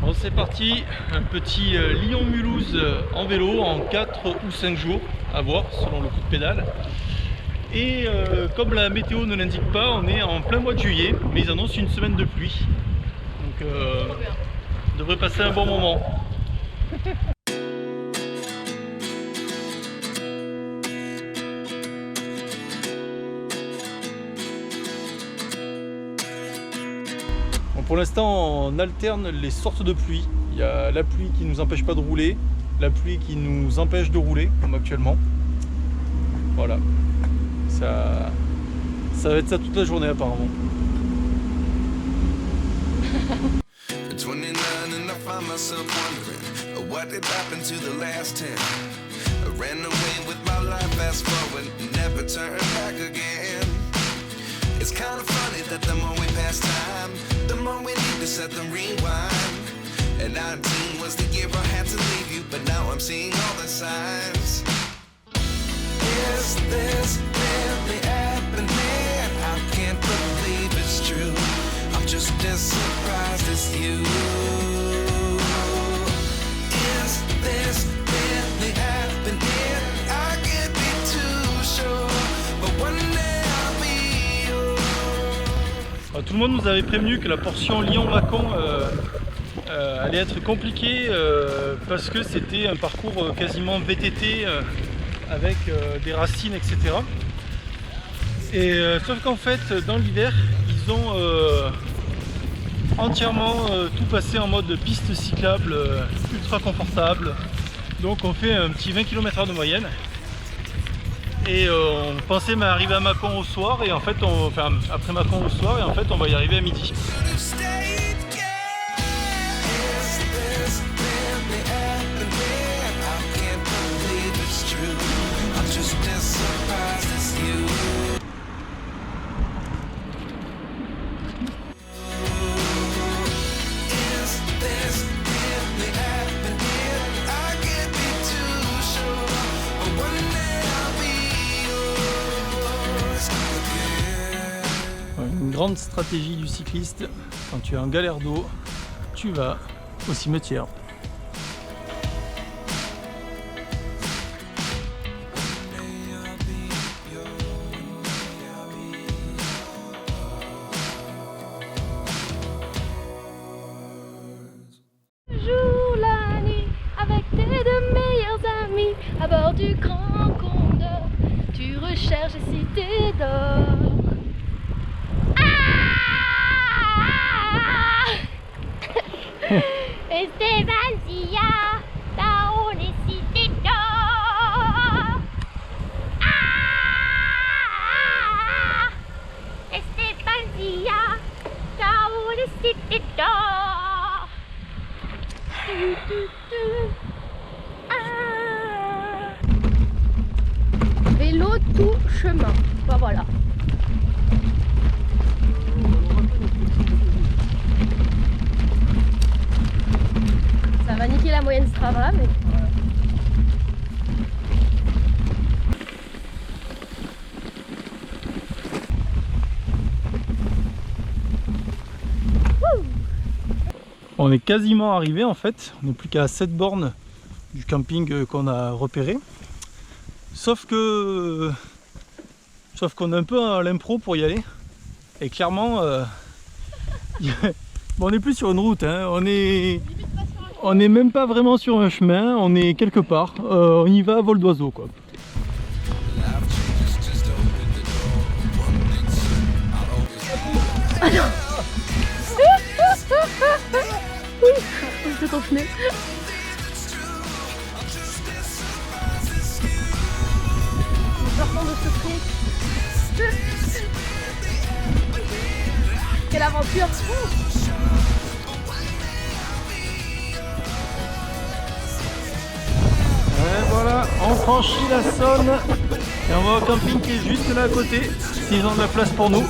Bon, c'est parti, un petit Lyon-Mulhouse en vélo en 4 ou 5 jours, à voir selon le coup de pédale. Et comme la météo ne l'indique pas, on est en plein mois de juillet, mais ils annoncent une semaine de pluie. Donc on devrait passer un bon moment. Bon, pour l'instant, on alterne les sortes de pluie. Il y a la pluie qui ne nous empêche pas de rouler, la pluie qui nous empêche de rouler, comme actuellement. Voilà. Ça va être ça toute la journée apparemment. It's kind of funny that the more we pass time, the more we need to set them rewind. And 19 was the year I had to leave you, but now I'm seeing all the signs. Is this really happening? I can't believe it's true. I'm just as surprised as you. Is this really happening? I can't be too sure, but one day tout le monde nous avait prévenu que la portion Lyon-Mâcon allait être compliquée parce que c'était un parcours quasiment VTT avec des racines, etc. Et sauf qu'en fait, dans l'hiver, ils ont entièrement tout passé en mode piste cyclable ultra confortable. Donc on fait un petit 20 km/h de moyenne. Et on pensait arriver à Mâcon au soir et en fait après Mâcon au soir et en fait on va y arriver à midi. Une grande stratégie du cycliste, quand tu es en galère d'eau, tu vas au cimetière. Jour, la nuit, avec tes deux meilleurs amis, à bord du grand condor, tu recherches si t'es d'or. Estebancia, dans les cités d'or. Estebancia, dans les cités d'or. Vélo tout chemin. Bah voilà. Ça va niquer la moyenne Strava, mais voilà. On est quasiment arrivé en fait, on n'est plus qu'à 7 bornes du camping qu'on a repéré. Sauf qu'on est un peu à l'impro pour y aller. Et clairement, bon, on n'est plus sur une route, hein. On n'est même pas vraiment sur un chemin, on est quelque part. On y va à vol d'oiseau quoi. Ah non. C'est ton pneu. Sortant de ce truc. Quelle aventure! Et voilà, on franchit la Saône et on va au camping qui est juste là à côté, s'ils ont de la place pour nous.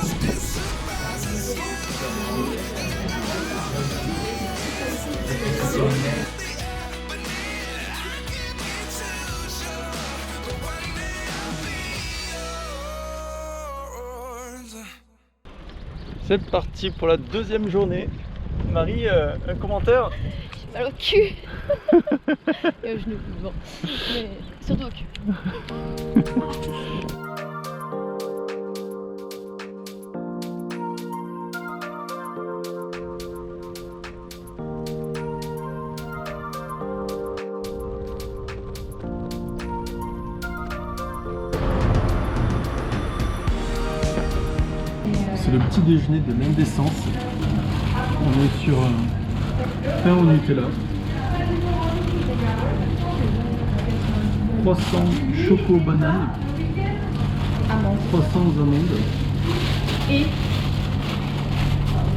C'est parti pour la deuxième journée. Marie, un commentaire? J'ai mal au cul. Et au genou, bon. Mais surtout au cul. C'est le petit déjeuner de l'indécence. On est sur un pain au Nutella, croissant choco banane, croissant aux amandes Et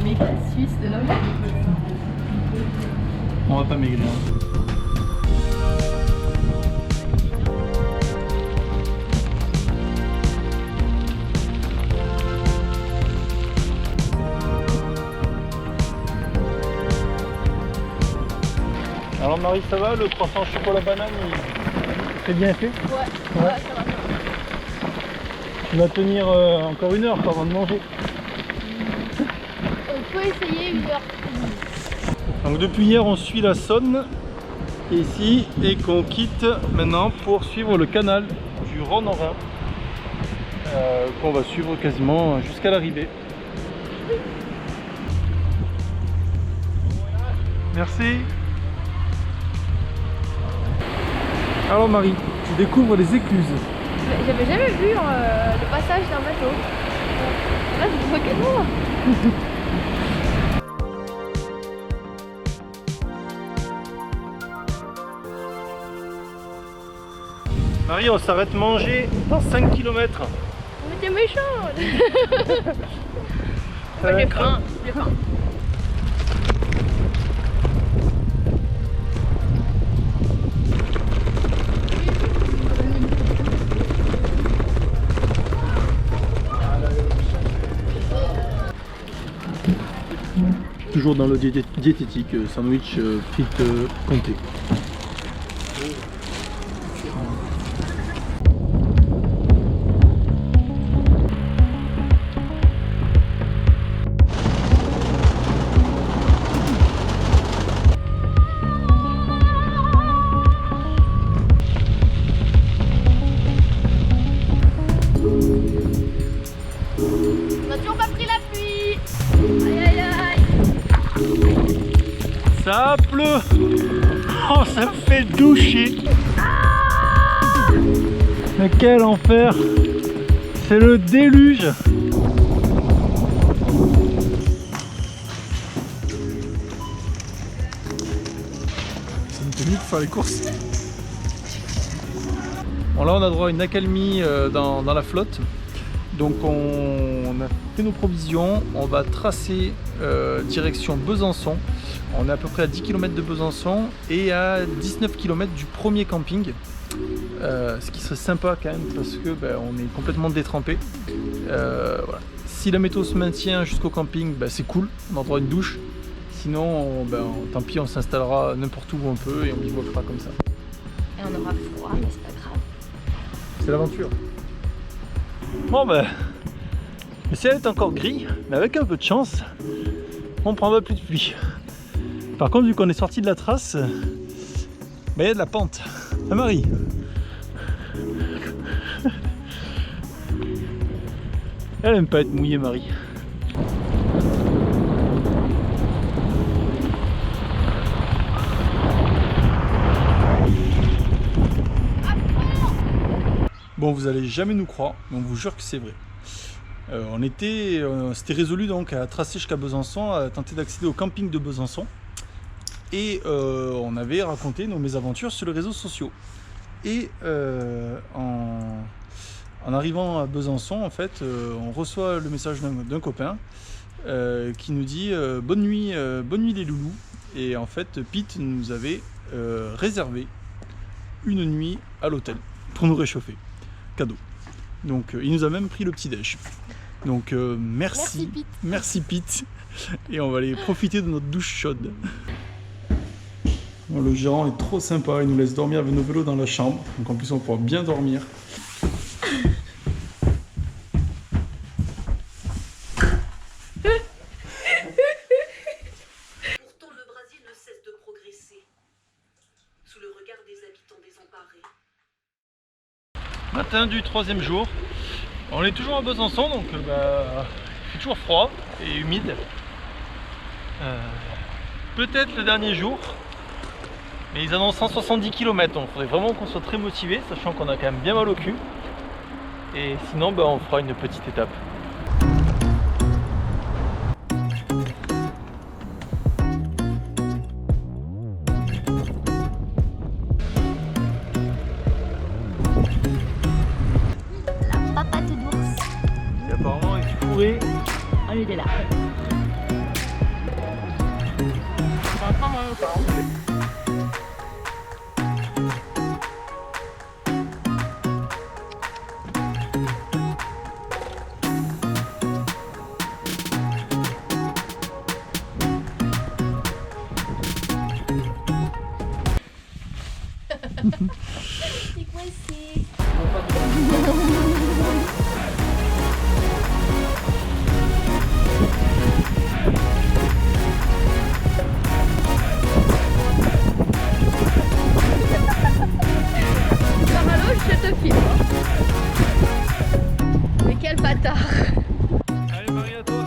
méga suisse de l'homme. On va pas maigrir. Alors Marie, ça va, le croissant chocolat banane, c'est bien fait? Ouais, ça va. Tu vas tenir encore 1 heure avant de manger. On peut essayer 1 heure. Donc depuis hier on suit la Saône ici et qu'on quitte maintenant pour suivre le canal du Rhône-Rhin qu'on va suivre quasiment jusqu'à l'arrivée. Merci. Alors Marie, tu découvres les écluses. J'avais jamais vu le passage d'un bateau. Là, je vois que moi. Marie, on s'arrête manger dans 5 km. Mais t'es méchant. J'ai faim. Toujours dans le diététique, sandwich frites comté. On a toujours pas pris la pluie. Aïe aïe aïe. Ça pleut. Oh, ça me fait doucher. Mais quel enfer. C'est le déluge. C'est une tenue pour faire les courses. Bon, là on a droit à une accalmie dans la flotte. Donc on a fait nos provisions, on va tracer direction Besançon. On est à peu près à 10 km de Besançon et à 19 km du premier camping. Ce qui serait sympa quand même parce que on est complètement détrempé. Voilà. Si la météo se maintient jusqu'au camping, c'est cool, on aura droit à une douche. Sinon, tant pis, on s'installera n'importe où on peut et on bivouaquera comme ça. Et on aura froid, mais c'est pas grave. C'est l'aventure. Bon le ciel est encore gris, mais avec un peu de chance, on prend pas plus de pluie. Par contre, vu qu'on est sorti de la trace, il y a de la pente. Ah Marie. Elle aime pas être mouillée, Marie. Bon, vous allez jamais nous croire, mais on vous jure que c'est vrai. On s'était résolu donc à tracer jusqu'à Besançon, à tenter d'accéder au camping de Besançon. Et on avait raconté nos mésaventures sur les réseaux sociaux. Et en arrivant à Besançon, en fait, on reçoit le message d'un copain qui nous dit bonne nuit les loulous. Et en fait, Pete nous avait réservé une nuit à l'hôtel pour nous réchauffer. Cadeau. Donc il nous a même pris le petit déj. Donc merci Pete. Et on va aller profiter de notre douche chaude. Bon, le gérant est trop sympa, il nous laisse dormir avec nos vélos dans la chambre. Donc en plus on pourra bien dormir. Matin du 3e jour. On est toujours à Besançon, donc il fait toujours froid et humide. Peut-être le dernier jour, mais ils annoncent 170 km, donc il faudrait vraiment qu'on soit très motivé, sachant qu'on a quand même bien mal au cul. Et sinon, on fera une petite étape. Patate d'ours. Et apparemment, il est fourré. On était là. C'est coincé. Caralo, je te filme. Mais quel bâtard. Allez Marie, à toi.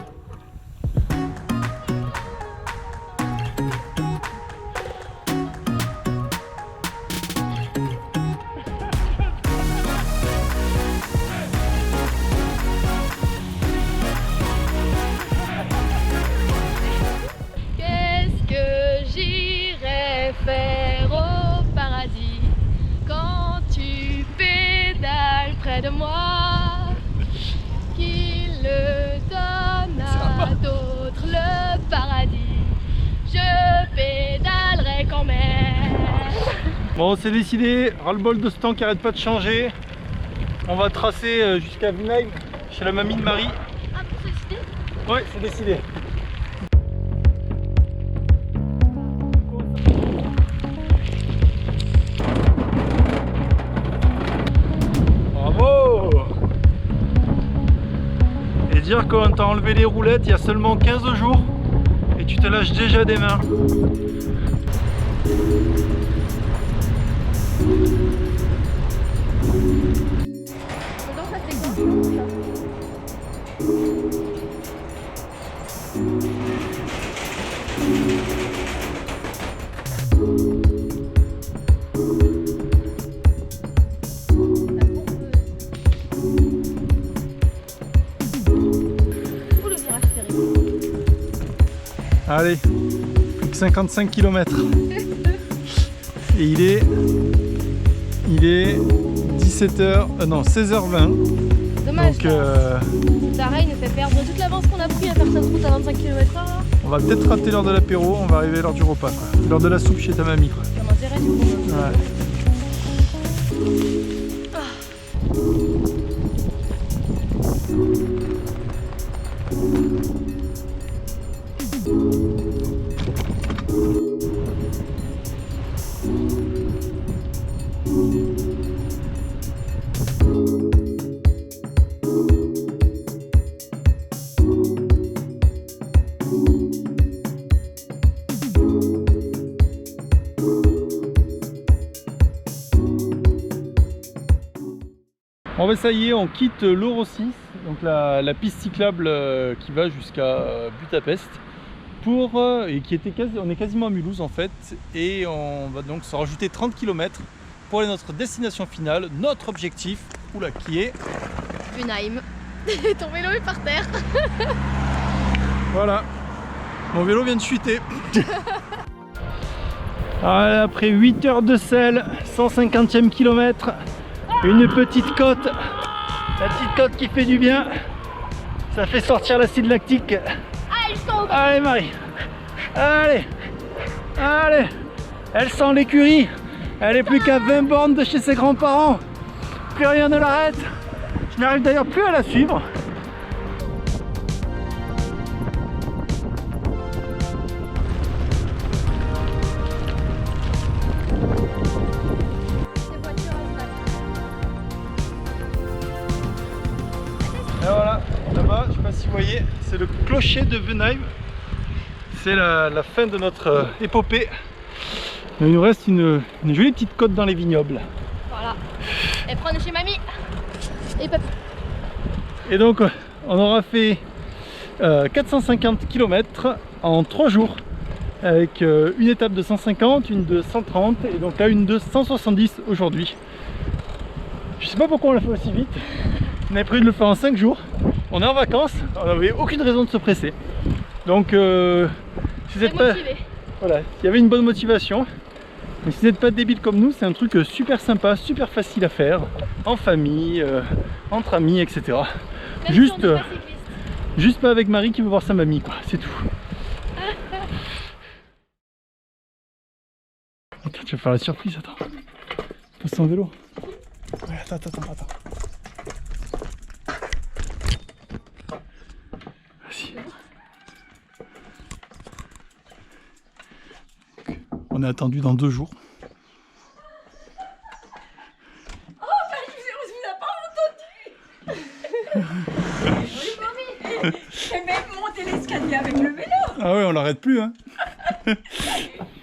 Qu'est-ce que j'irais faire au paradis quand tu pédales près de moi? Qu'il le donne à d'autres le paradis, je pédalerai quand même. Bon, c'est décidé, ras-le-bol de ce temps qui arrête pas de changer. On va tracer jusqu'à Wunheim, chez la mamie de Marie. Ah, c'est décidé? Ouais, c'est décidé. Bravo! Et dire qu'on t'a enlevé les roulettes il y a seulement 15 jours et tu te lâches déjà des mains. Donc ça fait quoi Oh, le virage serré. Allez, plus que 55 km. Et il est 17h, non 16h20. Dommage. Donc Sarah, il nous fait perdre toute l'avance qu'on a pris à faire cette route à 25 km/h. on va peut-être rater l'heure de l'apéro, on va arriver à l'heure du repas, quoi. L'heure de la soupe chez ta mamie, quoi. Ça m'intéresse du coup. Ouais. Bon ben ça y est, on quitte l'Euro 6, donc la piste cyclable qui va jusqu'à Budapest, et on est quasiment à Mulhouse en fait, et on va donc se rajouter 30 km pour aller à notre destination finale, notre objectif, qui est... Wunheim. Ton vélo est par terre. Voilà, mon vélo vient de chuter. Après 8 heures de selle, 150e kilomètre, une petite côte, la petite côte qui fait du bien, ça fait sortir l'acide lactique. Ah, il tombe. Allez Marie, allez, allez, elle sent l'écurie, elle est plus qu'à 20 bornes de chez ses grands-parents, plus rien ne l'arrête, je n'arrive d'ailleurs plus à la suivre. Et voilà, là-bas, je ne sais pas si vous voyez, c'est le clocher de Wunheim. C'est la fin de notre épopée. Il nous reste une jolie petite côte dans les vignobles. Voilà. Et prendre chez mamie et papy. Et donc on aura fait 450 km en 3 jours avec une étape de 150, une de 130 et donc là une de 170 aujourd'hui. Je sais pas pourquoi on l'a fait aussi vite. On avait prévu de le faire en 5 jours. On est en vacances, on n'avait aucune raison de se presser. Donc si vous êtes pas... Voilà, il y avait une bonne motivation. Mais si vous n'êtes pas débile comme nous, c'est un truc super sympa, super facile à faire, en famille, entre amis, etc. Juste pas avec Marie qui veut voir sa mamie, quoi, c'est tout. Attends, tu vas faire la surprise, attends. Pose ton vélo. Ouais, attends. Vas-y. On est attendu dans 2 jours. Oh, vous n'a pas entendu. J'ai même monté l'escalier avec le vélo. Ah ouais, on l'arrête plus, hein.